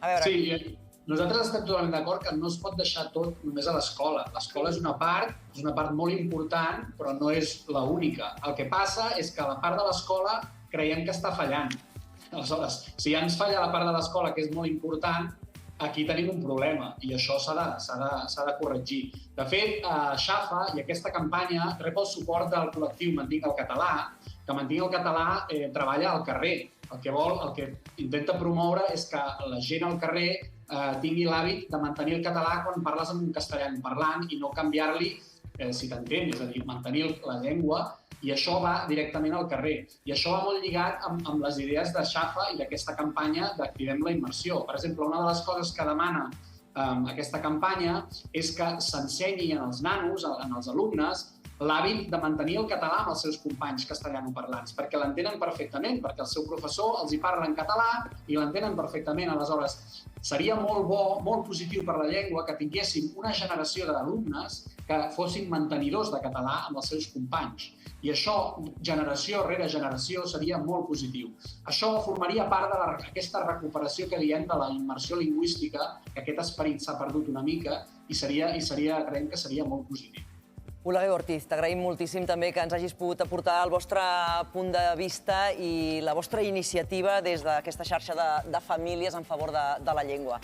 A veure... Sí, nosaltres estem totalment d'acord que no es pot deixar tot només a l'escola. L'escola és una part molt important, però no és l'única. El que passa és que la part de l'escola creiem que està fallant. Aleshores, si ja ens falla la part de l'escola, que és molt important, aquí tenim un problema i això s'ha de corregir. De fet, Xafa i aquesta campanya rep el suport del col·lectiu Mantinc el Català, que Mantinc el Català treballa al carrer. El que intenta promoure és que la gent al carrer tingui l'hàbit de mantenir el català quan parles amb un castellà parlant i no canviar-li, si t'entén, és a dir, mantenir la llengua, i això va directament al carrer. I això va molt lligat amb les idees de Xafa i d'aquesta campanya d'Activem la Immersió. Per exemple, una de les coses que demana aquesta campanya és que s'ensenyi als nanos, als alumnes, l'hàbit de mantenir el català amb els seus companys castellanoparlants, perquè l'entenen perfectament, perquè el seu professor els hi parla en català i l'entenen perfectament. Aleshores, seria molt bo, molt positiu per la llengua que tinguéssim una generació d'alumnes que fossin mantenidors de català amb els seus companys. I això, generació rere generació, seria molt positiu. Això formaria part d'aquesta recuperació que diem de la immersió lingüística, que aquest esperit s'ha perdut una mica i creiem que seria molt positiu. Oleguer Ortiz, t'agraïm moltíssim també que ens hagis pogut aportar el vostre punt de vista i la vostra iniciativa des d'aquesta xarxa de famílies en favor de la llengua.